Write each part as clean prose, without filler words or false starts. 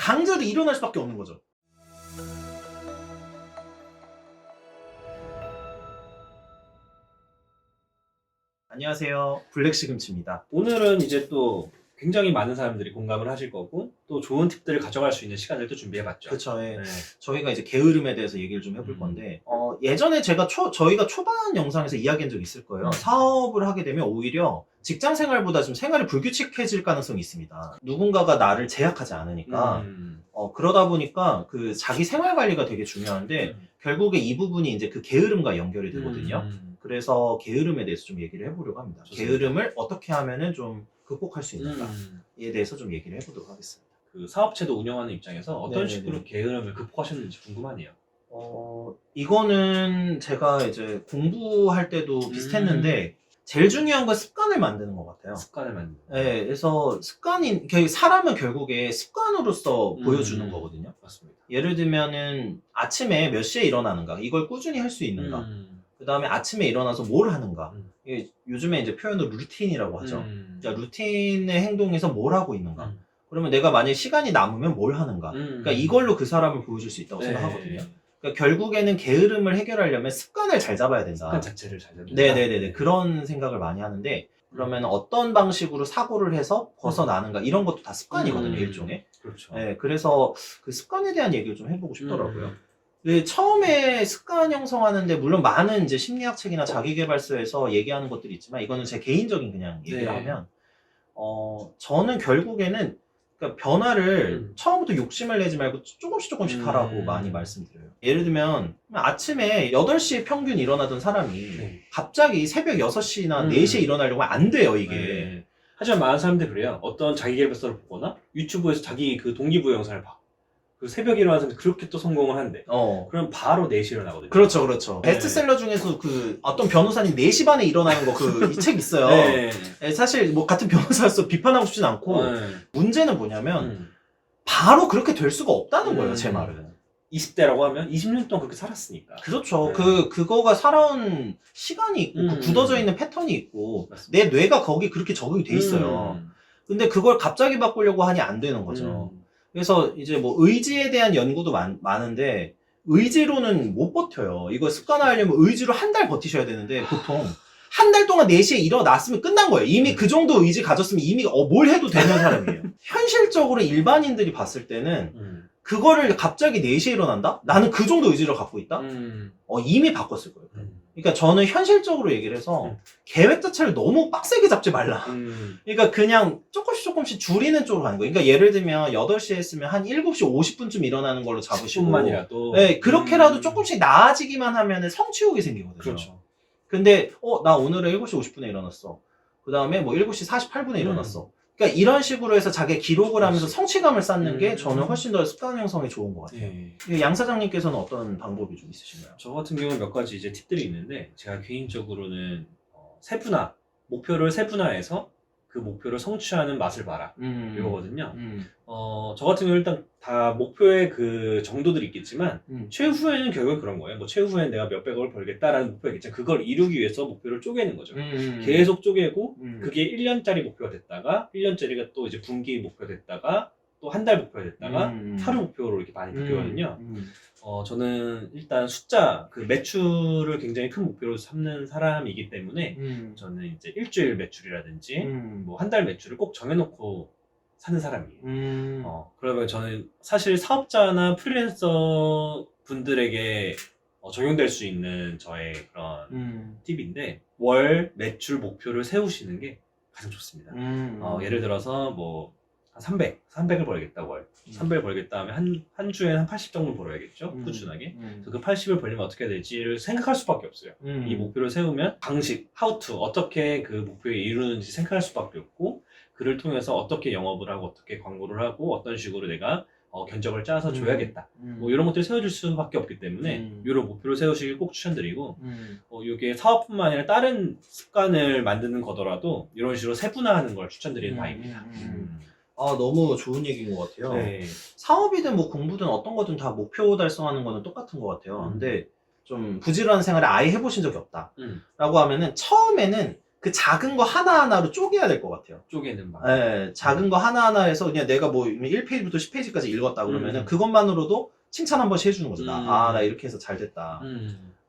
강제로 일어날 수밖에 없는 거죠. 안녕하세요. 블랙시금치입니다. 오늘은 이제 또 굉장히 많은 사람들이 공감을 하실 거고 또 좋은 팁들을 가져갈 수 있는 시간을 또 준비해봤죠. 그쵸. 예. 네. 저희가 이제 게으름에 대해서 얘기를 좀 해볼 건데, 예전에 저희가 초반 영상에서 이야기한 적이 있을 거예요. 사업을 하게 되면 오히려 직장 생활보다 좀 생활이 불규칙해질 가능성이 있습니다. 누군가가 나를 제약하지 않으니까. 그러다 보니까 그 자기 생활 관리가 되게 중요한데, 결국에 이 부분이 이제 그 게으름과 연결이 되거든요. 그래서 게으름에 대해서 좀 얘기를 해보려고 합니다. 좋습니다. 게으름을 어떻게 하면은 좀 극복할 수 있는가에 대해서 좀 얘기를 해보도록 하겠습니다. 그 사업체도 운영하는 입장에서 어떤 네네네. 식으로 게으름을 극복하셨는지 궁금하네요. 이거는 제가 이제 공부할 때도 비슷했는데, 제일 중요한 건 습관을 만드는 것 같아요. 습관을 만드는. 네, 그래서 사람은 결국에 습관으로서 보여주는 거거든요. 맞습니다. 예를 들면은 아침에 몇 시에 일어나는가, 이걸 꾸준히 할 수 있는가, 그 다음에 아침에 일어나서 뭘 하는가, 이게 요즘에 이제 표현으로 루틴이라고 하죠. 그러니까 루틴의 행동에서 뭘 하고 있는가. 그러면 내가 만약에 시간이 남으면 뭘 하는가. 그러니까 이걸로 그 사람을 보여줄 수 있다고 생각하거든요. 그러니까 결국에는 게으름을 해결하려면 습관을 잘 잡아야 된다. 습관 자체를 잘 잡는다. 네네네. 그런 생각을 많이 하는데, 그러면 어떤 방식으로 사고를 해서 벗어나는가, 이런 것도 다 습관이거든요, 일종의. 그렇죠. 네, 그래서 그 습관에 대한 얘기를 좀 해보고 싶더라고요. 처음에 습관 형성하는데, 물론 많은 이제 심리학 책이나 자기계발서에서 얘기하는 것들이 있지만, 이거는 제 개인적인 그냥 얘기를 네. 하면, 저는 결국에는 그러니까 변화를 처음부터 욕심을 내지 말고 조금씩 하라고 많이 말씀드려요. 예를 들면 아침에 8시에 평균 일어나던 사람이 갑자기 새벽 6시나 4시에 일어나려고 하면 안 돼요, 이게. 하지만 많은 사람들이 그래요. 어떤 자기계발서를 보거나 유튜브에서 자기 그 동기부여 영상을 봐. 그 새벽에 일어나는 사람들이 그렇게 또 성공을 하는데 그럼 바로 4시에 일어나거든요. 그렇죠. 베스트셀러 중에서 그 어떤 변호사님 4시 반에 일어나는 거 이 책 있어요. 사실 뭐 같은 변호사로서 비판하고 싶진 않고, 문제는 뭐냐면 바로 그렇게 될 수가 없다는 거예요, 제 말은. 20대라고 하면 20년 동안 그렇게 살았으니까. 그렇죠. 그거가 살아온 시간이 있고, 그 굳어져 있는 패턴이 있고, 맞습니다. 내 뇌가 거기 그렇게 적응이 돼 있어요. 근데 그걸 갑자기 바꾸려고 하니 안 되는 거죠. 그래서 이제 뭐 의지에 대한 연구도 많은데, 의지로는 못 버텨요. 이거 습관화하려면 의지로 한 달 버티셔야 되는데, 보통 한 달 동안 4시에 일어났으면 끝난 거예요. 이미 그 정도 의지 가졌으면 이미 뭘 해도 되는 사람이에요. 현실적으로 일반인들이 봤을 때는 그거를 갑자기 4시에 일어난다? 나는 그 정도 의지를 갖고 있다? 이미 바꿨을 거예요. 그러니까 저는 현실적으로 얘기를 해서 계획 자체를 너무 빡세게 잡지 말라. 그러니까 그냥 조금씩 줄이는 쪽으로 가는 거예요. 그러니까 예를 들면 8시에 했으면 한 7시 50분쯤 일어나는 걸로 잡으시고, 10분만이라도. 네, 그렇게라도 조금씩 나아지기만 하면 성취욕이 생기거든요. 그렇죠. 근데 나 오늘은 7시 50분에 일어났어. 그 다음에 뭐 7시 48분에 일어났어. 그러니까 이런 식으로 해서 자기 기록을 하면서 성취감을 쌓는 게 저는 훨씬 더 습관 형성에 좋은 것 같아요. 양 사장님께서는 어떤 방법이 좀 있으신가요? 저 같은 경우는 몇 가지 이제 팁들이 있는데, 제가 개인적으로는 세분화, 목표를 세분화해서 그 목표를 성취하는 맛을 봐라. 이거거든요. 저 같은 경우는 일단 다 목표의 그 정도들이 있겠지만, 최후에는 결국은 그런 거예요. 뭐 최후에는 내가 몇백억을 벌겠다라는 목표가 있겠지만, 그걸 이루기 위해서 목표를 쪼개는 거죠. 계속 쪼개고, 그게 1년짜리 목표가 됐다가, 1년짜리가 또 이제 분기 목표가 됐다가, 또 한 달 목표가 됐다가, 하루 목표로 이렇게 많이 바뀌거든요. 저는 일단 숫자, 그 매출을 굉장히 큰 목표로 삼는 사람이기 때문에, 저는 이제 일주일 매출이라든지, 뭐 한 달 매출을 꼭 정해놓고 사는 사람이에요. 그러면 저는 사실 사업자나 프리랜서 분들에게 적용될 수 있는 저의 그런 팁인데, 월 매출 목표를 세우시는 게 가장 좋습니다. 예를 들어서 뭐 한 300을 벌겠다, 월. 300을 벌겠다 하면 한 주에 한 80 정도 벌어야겠죠? 꾸준하게. 그래서 그 80을 벌리면 어떻게 해야 될지를 생각할 수밖에 없어요. 이 목표를 세우면 방식, how to, 어떻게 그 목표에 이루는지 생각할 수밖에 없고, 그를 통해서 어떻게 영업을 하고, 어떻게 광고를 하고, 어떤 식으로 내가 견적을 짜서 줘야겠다. 뭐 이런 것들을 세워줄 수밖에 없기 때문에 이런 목표를 세우시길 꼭 추천드리고, 이게 사업뿐만 아니라 다른 습관을 만드는 거더라도 이런 식으로 세분화하는 걸 추천드리는 바입니다. 너무 좋은 얘기인 것 같아요. 사업이든 뭐 공부든 어떤 거든 다 목표 달성하는 거는 똑같은 것 같아요. 근데 좀 부지런한 생활을 아예 해보신 적이 없다 라고 하면은 처음에는 그 작은 거 하나하나로 쪼개야 될 것 같아요. 쪼개는 방. 예, 작은 거 하나하나 해서 그냥 내가 뭐 1페이지부터 10페이지까지 읽었다 그러면은 그것만으로도 칭찬 한 번씩 해주는 거죠. 나 이렇게 해서 잘 됐다.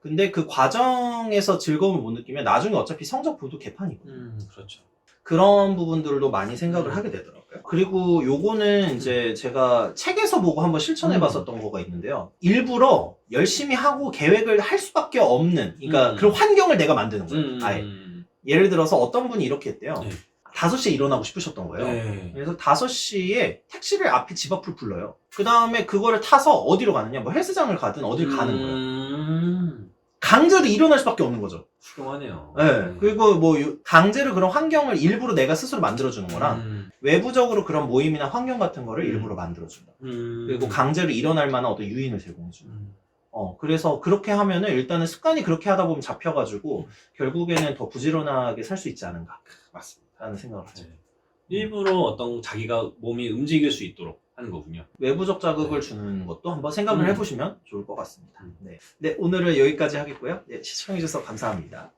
근데 그 과정에서 즐거움을 못 느끼면 나중에 어차피 성적 보도 개판이거든요. 그렇죠. 그런 부분들도 많이 생각을 하게 되더라고요. 그리고 요거는 이제 제가 책에서 보고 한번 실천해 봤었던 거가 있는데요. 일부러 열심히 하고 계획을 할 수밖에 없는, 그러니까 그런 환경을 내가 만드는 거예요. 아예. 예를 들어서 어떤 분이 이렇게 했대요. 네. 5시에 일어나고 싶으셨던 거예요. 네. 그래서 5시에 택시를 앞에 집 앞을 불러요. 그 다음에 그거를 타서 어디로 가느냐, 뭐 헬스장을 가든 어딜 가는 거예요. 강제로 일어날 수밖에 없는 거죠. 훌륭하네요. 네. 그리고 뭐 강제로 그런 환경을 일부러 내가 스스로 만들어주는 거랑 외부적으로 그런 모임이나 환경 같은 거를 일부러 만들어준다. 그리고 강제로 일어날 만한 어떤 유인을 제공해준다. 그래서 그렇게 하면은 일단은 습관이 그렇게 하다 보면 잡혀가지고 결국에는 더 부지런하게 살 수 있지 않은가. 맞습니다. 라는 생각을 하죠. 일부러 어떤 자기가 몸이 움직일 수 있도록 하는 거군요. 외부적 자극을 주는 것도 한번 생각을 해보시면 좋을 것 같습니다. 네. 오늘은 여기까지 하겠고요. 네, 시청해주셔서 감사합니다.